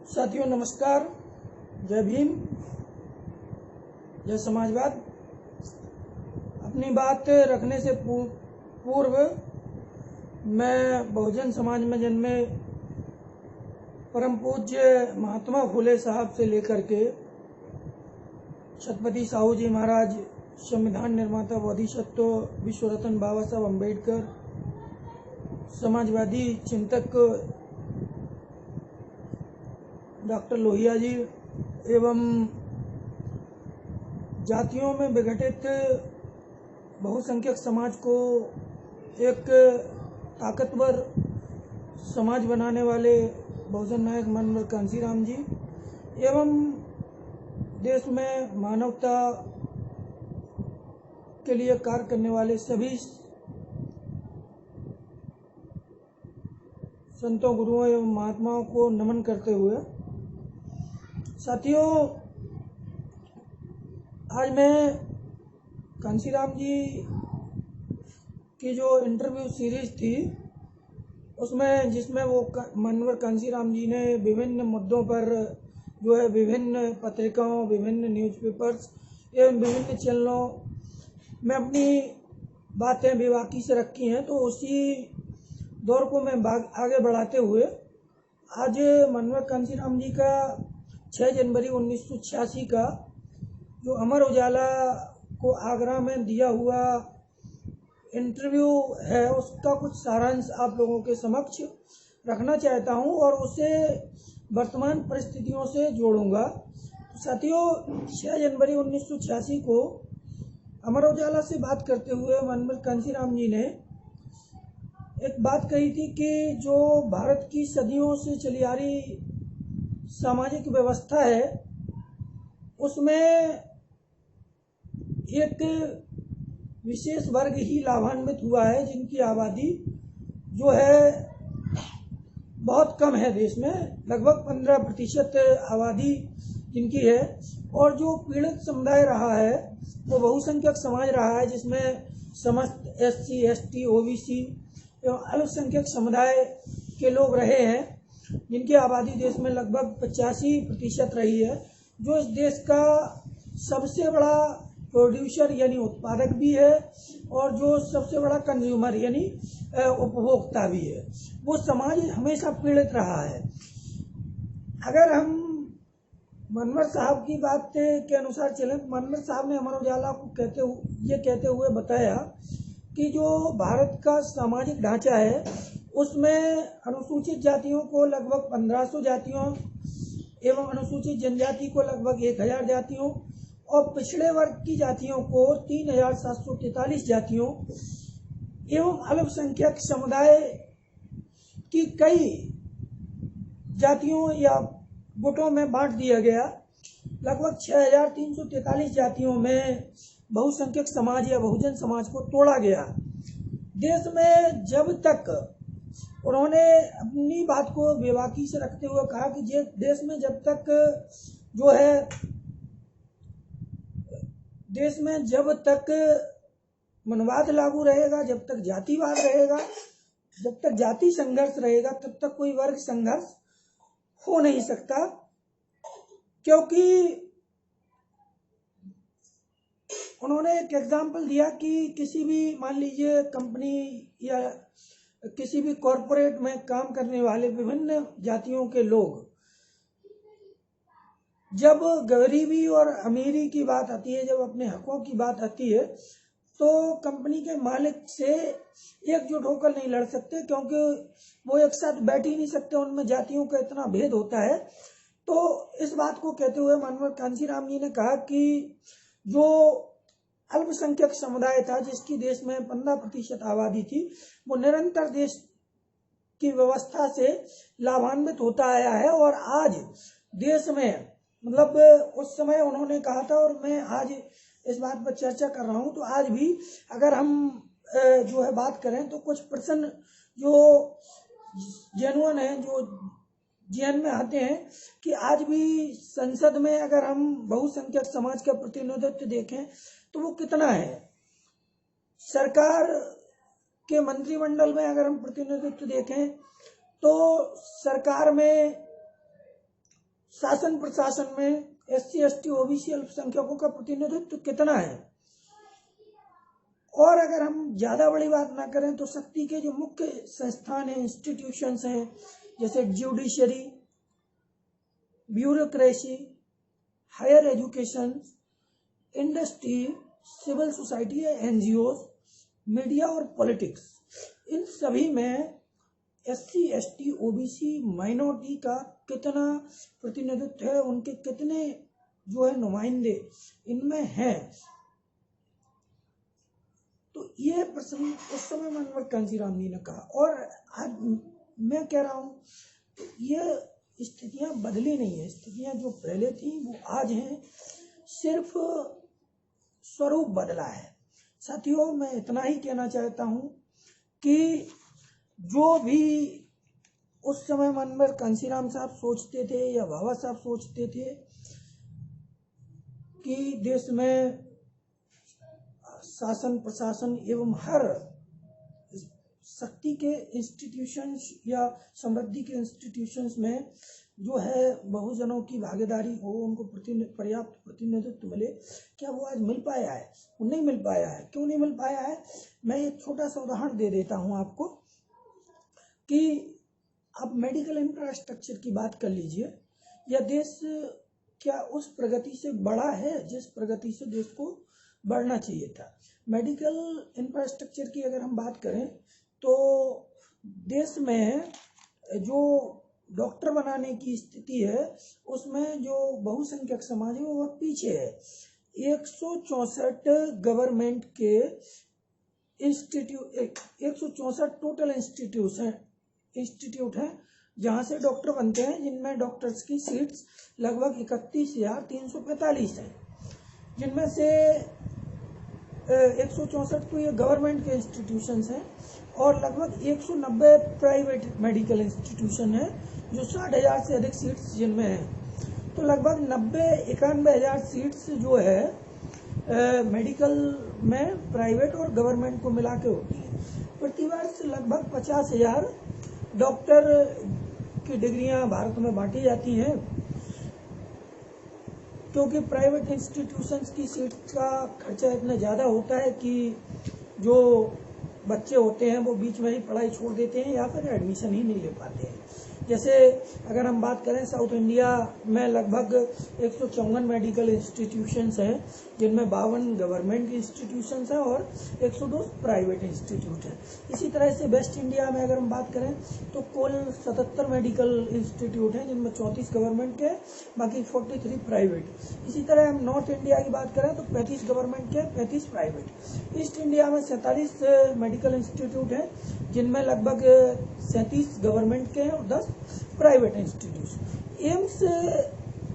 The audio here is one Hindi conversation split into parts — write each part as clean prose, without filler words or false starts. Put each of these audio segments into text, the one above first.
साथियों नमस्कार। जय भीम, जय समाजवाद। अपनी बात रखने से पूर्व मैं बहुजन समाज में जन्मे परम पूज्य महात्मा फुले साहब से लेकर के छत्रपति साहू जी महाराज, संविधान निर्माता बोधिसत्व विश्व रत्न बाबा साहब अम्बेडकर, समाजवादी चिंतक डॉक्टर लोहिया जी एवं जातियों में विघटित बहुसंख्यक समाज को एक ताकतवर समाज बनाने वाले बहुजन नायक मनोहर कांशीराम जी एवं देश में मानवता के लिए कार्य करने वाले सभी संतों, गुरुओं एवं महात्माओं को नमन करते हुए, साथियों, आज मैं कांशीराम जी की जो इंटरव्यू सीरीज थी उसमें जिसमें वो मनोहर कांशीराम जी ने विभिन्न मुद्दों पर जो है विभिन्न पत्रिकाओं, विभिन्न न्यूज़पेपर्स एवं विभिन्न चैनलों में अपनी बातें बेबाकी से रखी हैं, तो उसी दौर को मैं आगे बढ़ाते हुए आज मनोहर कांशीराम जी का 6 जनवरी 1986 का जो अमर उजाला को आगरा में दिया हुआ इंटरव्यू है उसका कुछ सारांश आप लोगों के समक्ष रखना चाहता हूं और उसे वर्तमान परिस्थितियों से जोड़ूंगा। तो साथियों, 6 जनवरी 1986 को अमर उजाला से बात करते हुए मनोहर कांशीराम जी ने एक बात कही थी कि जो भारत की सदियों से चली आ रही सामाजिक व्यवस्था है उसमें एक विशेष वर्ग ही लाभान्वित हुआ है, जिनकी आबादी जो है बहुत कम है। देश में लगभग 15% आबादी जिनकी है और जो पीड़ित समुदाय रहा है वो बहुसंख्यक समाज रहा है, जिसमें समस्त SC, ST, OBC एवं अल्पसंख्यक समुदाय के लोग रहे हैं, जिनकी आबादी देश में लगभग 85% रही है, जो इस देश का सबसे बड़ा प्रोड्यूसर यानी उत्पादक भी है और जो सबसे बड़ा कंज्यूमर यानी उपभोक्ता भी है। वो समाज हमेशा पीड़ित रहा है। अगर हम मनोहर साहब की बात के अनुसार चलें तो मनोहर साहब ने अमर उजाला को कहते हुए बताया कि जो भारत का सामाजिक ढांचा है उसमें अनुसूचित जातियों को लगभग 1500 जातियों एवं अनुसूचित जनजाति को लगभग 1000 जातियों और पिछड़े वर्ग की जातियों को 3743 जातियों एवं अल्पसंख्यक समुदाय की कई जातियों या गुटों में बांट दिया गया। लगभग 6343 जातियों में बहुसंख्यक समाज या बहुजन समाज को तोड़ा गया। देश में जब तक उन्होंने अपनी बात को बेबाकी से रखते हुए कहा कि देश में जब तक जो है देश में जब तक मनवाद लागू रहेगा, जब तक जातिवाद रहेगा, जब तक जाति संघर्ष रहेगा, तब तक कोई वर्ग संघर्ष हो नहीं सकता। क्योंकि उन्होंने एक एग्जाम्पल दिया कि किसी भी मान लीजिए कंपनी या किसी भी कॉरपोरेट में काम करने वाले विभिन्न जातियों के लोग, जब गरीबी और अमीरी की बात आती है, जब अपने हकों की बात आती है, तो कंपनी के मालिक से एकजुट होकर नहीं लड़ सकते, क्योंकि वो एक साथ बैठ ही नहीं सकते, उनमें जातियों का इतना भेद होता है। तो इस बात को कहते हुए मनोहर कांशीराम जी ने कहा कि जो अल्पसंख्यक समुदाय था, जिसकी देश में 15% आबादी थी, वो निरंतर देश की व्यवस्था से लाभान्वित होता आया है और आज देश में मतलब उस समय उन्होंने कहा था और मैं आज इस बात पर चर्चा कर रहा हूं, तो आज भी अगर हम जो है बात करें तो कुछ पर्सन जो जेन्युइन है, जो जीएन में आते हैं कि आज भी संसद में अगर हम बहुसंख्यक समाज का प्रतिनिधित्व देखें तो वो कितना है। सरकार के मंत्रिमंडल में अगर हम प्रतिनिधित्व देखें तो सरकार में शासन प्रशासन में SC ST OBC अल्पसंख्यकों का प्रतिनिधित्व कितना है। और अगर हम ज़्यादा बड़ी बात ना करें तो शक्ति के जो मुख्य संस्थान हैं, इंस्टीट्यूशंस हैं, जैसे judiciary, bureaucracy, higher education, industry, civil society या NGOs, मीडिया और पॉलिटिक्स, इन सभी में SC ST OBC माइनॉरिटी का कितना प्रतिनिधित्व है, उनके कितने जो है नुमाइंदे इनमें हैं। तो ये प्रश्न उस समय मनोहर कांशीराम जी ने कहा। और आज मैं कह रहा हूँ ये स्थितियां बदली नहीं है, स्थितियां जो पहले थी वो आज हैं, सिर्फ स्वरूप बदला है। साथियों, मैं इतना ही कहना चाहता हूँ कि जो भी उस समय मनोहर कांशीराम साहब सोचते थे या बाबा साहब सोचते थे कि देश में शासन प्रशासन एवं हर शक्ति के इंस्टीट्यूशंस या समृद्धि के इंस्टीट्यूशंस में जो है बहुजनों की भागीदारी हो, उनको पर्याप्त प्रतिनिधित्व मिले, क्या वो आज मिल पाया है? वो नहीं मिल पाया है। क्यों नहीं मिल पाया है? मैं एक छोटा सा उदाहरण दे देता हूँ आपको कि आप मेडिकल इंफ्रास्ट्रक्चर की बात कर लीजिए। यह देश क्या उस प्रगति से बढ़ा है जिस प्रगति से देश को बढ़ना चाहिए था? मेडिकल इंफ्रास्ट्रक्चर की अगर हम बात करें तो देश में जो डॉक्टर बनाने की स्थिति है उसमें जो बहुसंख्यक समाज है वो पीछे है। 164 गवर्नमेंट के इंस्टीट्यूट, 164 टोटल इंस्टीट्यूट हैं जहां से डॉक्टर बनते हैं, जिनमें डॉक्टर्स की सीट्स लगभग 31,345 हैं, जिनमें से 164 तो ये गवर्नमेंट के इंस्टीट्यूशंस हैं और लगभग 190 प्राइवेट मेडिकल इंस्टीट्यूशन है जो 60,000 से अधिक सीट्स जिनमें हैं। तो लगभग 91 हज़ार सीट्स जो है मेडिकल में प्राइवेट और गवर्नमेंट को मिला के होती है। प्रतिवर्ष लगभग 50,000 डॉक्टर की डिग्रियां भारत में बांटी जाती हैं, क्योंकि प्राइवेट इंस्टीट्यूशंस की सीट का खर्चा इतना ज़्यादा होता है कि जो बच्चे होते हैं वो बीच में ही पढ़ाई छोड़ देते हैं या फिर एडमिशन ही नहीं ले पाते हैं। जैसे अगर हम बात करें साउथ इंडिया में लगभग 154 मेडिकल इंस्टीट्यूशंस हैं, जिनमें 52 गवर्नमेंट इंस्टीट्यूशंस हैं और 102 प्राइवेट इंस्टीट्यूट हैं। इसी तरह से वेस्ट इंडिया में अगर हम बात करें तो कुल 77 मेडिकल इंस्टीट्यूट हैं, जिनमें 34 गवर्नमेंट के, बाकी 43 प्राइवेट। इसी तरह हम नॉर्थ इंडिया की बात करें तो 35 गवर्नमेंट के, 35 प्राइवेट। ईस्ट इंडिया में 47 मेडिकल इंस्टीट्यूट हैं, जिनमें लगभग 37 गवर्नमेंट के हैं और 10 प्राइवेट इंस्टीट्यूट। एम्स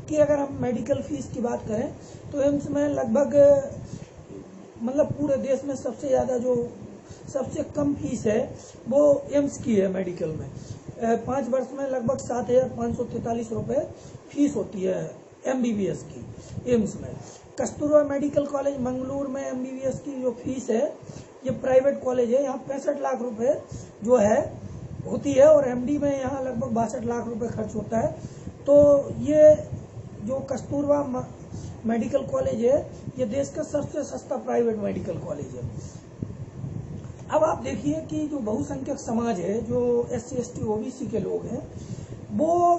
की अगर हम मेडिकल फीस की बात करें तो एम्स में लगभग मतलब पूरे देश में सबसे ज़्यादा जो सबसे कम फीस है वो एम्स की है मेडिकल में। 5 वर्ष में लगभग 7,543 रुपये फीस होती है MBBS की एम्स में। कस्तूरबा मेडिकल कॉलेज मंगलूर में MBBS की जो फीस है, ये प्राइवेट कॉलेज है, यहाँ 65 लाख रुपए जो है होती है और MD में यहाँ लगभग 62 लाख रुपए खर्च होता है। तो ये जो कस्तूरबा मेडिकल कॉलेज है ये देश का सबसे सस्ता प्राइवेट मेडिकल कॉलेज है। अब आप देखिए कि जो बहुसंख्यक समाज है, जो SC ST OBC के लोग हैं, वो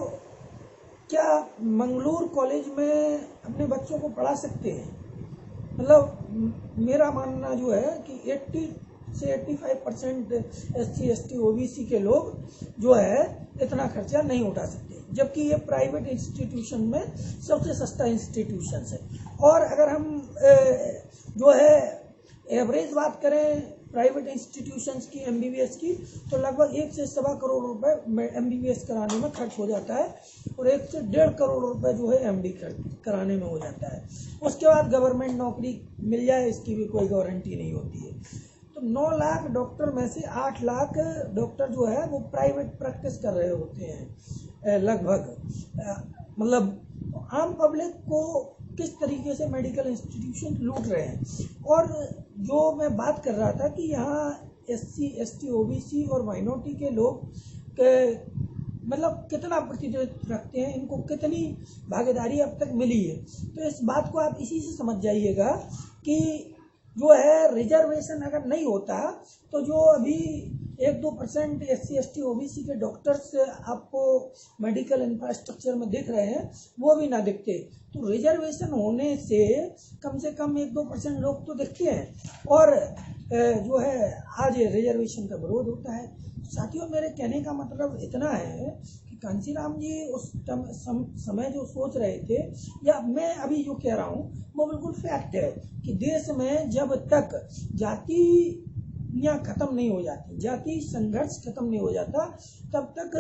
क्या मंगलूर कॉलेज में अपने बच्चों को पढ़ा सकते हैं? मतलब मेरा मानना जो है कि 80 से 85% SC ST OBC के लोग जो है इतना खर्चा नहीं उठा सकते, जबकि ये प्राइवेट इंस्टीट्यूशन में सबसे सस्ता इंस्टीट्यूशन है। और अगर हम जो है एवरेज बात करें प्राइवेट इंस्टीट्यूशंस की MBBS की, तो लगभग 1 से 1.25 करोड़ रुपए MBBS कराने में खर्च हो जाता है और 1 से 1.5 करोड़ रुपए जो है MD कराने में हो जाता है। उसके बाद गवर्नमेंट नौकरी मिल जाए इसकी भी कोई गारंटी नहीं होती है। तो 9 लाख डॉक्टर में से 8 लाख डॉक्टर जो है वो प्राइवेट प्रैक्टिस कर रहे होते हैं लगभग। मतलब आम पब्लिक को किस तरीके से मेडिकल इंस्टीट्यूशन लूट रहे हैं। और जो मैं बात कर रहा था कि यहाँ SC ST OBC और माइनॉरिटी के लोग के मतलब कितना प्रतिनिधित्व रखते हैं, इनको कितनी भागीदारी अब तक मिली है। तो इस बात को आप इसी से समझ जाइएगा कि जो है रिजर्वेशन अगर नहीं होता तो जो अभी 1-2% SC ST OBC के डॉक्टर्स आपको मेडिकल इंफ्रास्ट्रक्चर में दिख रहे हैं वो भी ना दिखते। तो रिजर्वेशन होने से कम 1-2% लोग तो दिखते हैं और जो है आज रिजर्वेशन का विरोध होता है। साथियों, मेरे कहने का मतलब इतना है कि कांशीराम जी उस समय जो सोच रहे थे या मैं अभी जो कह रहा हूँ वो बिल्कुल फैक्ट है कि देश में जब तक जातियाँ खत्म नहीं हो जाती, जाति संघर्ष खत्म नहीं हो जाता, तब तक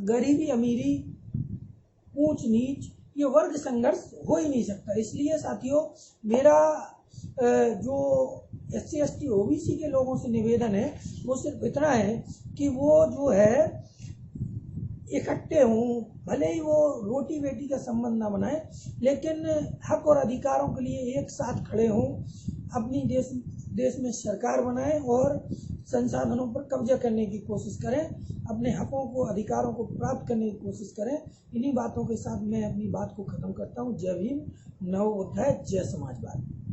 गरीबी अमीरी ऊंच नीच ये वर्ग संघर्ष हो ही नहीं सकता। इसलिए साथियों, मेरा जो SC ST OBC के लोगों से निवेदन है वो सिर्फ इतना है कि वो जो है इकट्ठे हों, भले ही वो रोटी बेटी का संबंध ना बनाए, लेकिन हक और अधिकारों के लिए एक साथ खड़े हों, अपनी देश में सरकार बनाएं और संसाधनों पर कब्जा करने की कोशिश करें, अपने हकों को अधिकारों को प्राप्त करने की कोशिश करें। इन्हीं बातों के साथ मैं अपनी बात को खत्म करता हूँ। जय भीम, नव अध्याय, जय समाजवाद।